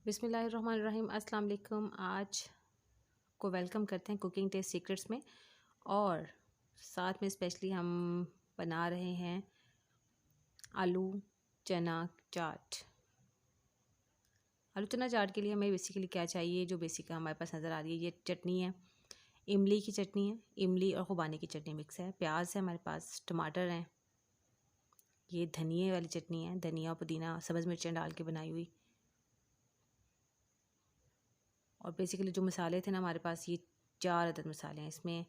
बिस्मिल्लाहिर्रहमानिर्रहीम। अस्सलाम वालेकुम। आज को वेलकम करते हैं कुकिंग टेस्ट सीक्रेट्स में। और साथ में स्पेशली हम बना रहे हैं आलू चना चाट। आलू चना चाट के लिए हमें बेसिकली क्या चाहिए, जो बेसिक हमारे पास नज़र आ रही है, ये चटनी है, इमली की चटनी है, इमली और खुबानी की चटनी मिक्स है, प्याज है हमारे पास, टमाटर हैं, ये धनिए वाली चटनी है, धनिया पुदीना सब्ज़ मिर्चें डाल के बनाई हुई। और बेसिकली जो मसाले थे ना हमारे पास, ये 4 अदद मसाले हैं। इसमें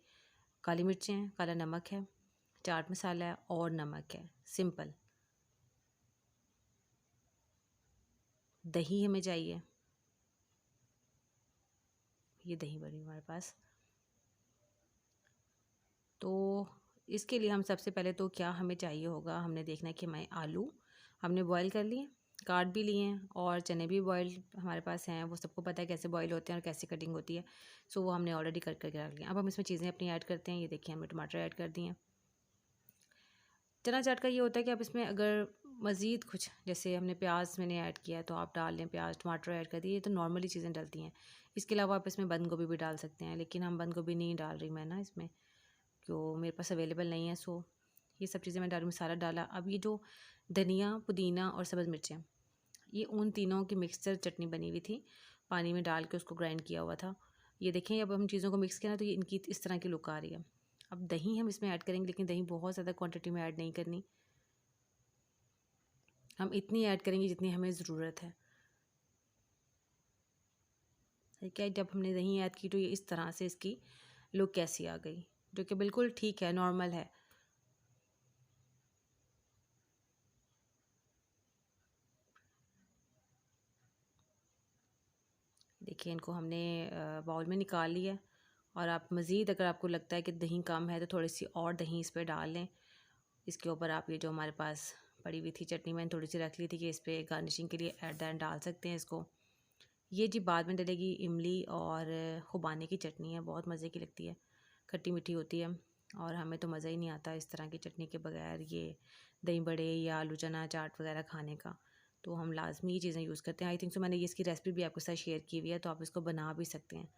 काली मिर्चें हैं, काला नमक है, चाट मसाला है और नमक है, सिंपल। दही हमें चाहिए, ये दही बड़ी हमारे पास। तो इसके लिए हम सबसे पहले तो क्या हमें चाहिए होगा, हमने देखना है कि हमें आलू हमने बॉईल कर लिए, काट भी लिए हैं, और चने भी बॉईल हमारे पास हैं। वो सबको पता है कैसे बॉईल होते हैं और कैसे कटिंग होती है, सो वो हमने ऑलरेडी कट करके रख लिया। अब हम इसमें चीज़ें अपनी ऐड करते हैं। ये देखिए हमने टमाटर ऐड कर दिए हैं। चना चाट का ये होता है कि आप इसमें अगर मज़ीद कुछ, जैसे हमने प्याज मैंने ऐड किया है तो आप डाल लें, प्याज टमाटर ऐड कर दिए, ये तो नॉर्मली चीज़ें डलती हैं। इसके अलावा आप इसमें बंद गोभी भी डाल सकते हैं, लेकिन हम बंद गोभी नहीं डाल रही मैं ना इसमें, क्यों मेरे पास अवेलेबल नहीं है। सो ये सब चीज़ें मैं डालूँ, मसाला डाला। अब ये जो धनिया पुदीना और सब्ज़ मिर्चें, ये उन तीनों की मिक्सचर चटनी बनी हुई थी, पानी में डाल के उसको ग्राइंड किया हुआ था। ये देखें, अब हम चीज़ों को मिक्स किया ना तो ये इनकी इस तरह की लुक आ रही है। अब दही हम इसमें ऐड करेंगे, लेकिन दही बहुत ज़्यादा क्वांटिटी में ऐड नहीं करनी, हम इतनी ऐड करेंगे जितनी हमें ज़रूरत है। ठीक है, जब हमने दही ऐड की तो ये इस तरह से इसकी लुक कैसी आ गई, जो कि बिल्कुल ठीक है, नॉर्मल है। देखिए इनको हमने बाउल में निकाल लिया। और आप मज़ीद अगर आपको लगता है कि दही कम है तो थोड़ी सी और दही इस पर डाल लें। इसके ऊपर आप ये जो हमारे पास पड़ी हुई थी चटनी, मैंने थोड़ी सी रख ली थी कि इस पर गार्निशिंग के लिए एट द एंड डाल सकते हैं इसको। ये जी बाद में डलेगी इमली और खुबानी की चटनी है, बहुत मज़े की लगती है, खट्टी मीठी होती है। और हमें तो मज़ा ही नहीं आता इस तरह की चटनी के बगैर ये दही बड़े या आलू चना चाट वगैरह खाने का। तो हम लाजमी ये चीज़ें यूज़ करते हैं। आई थिंक सो मैंने ये इसकी रेसिपी भी आपके साथ शेयर की हुई है, तो आप इसको बना भी सकते हैं।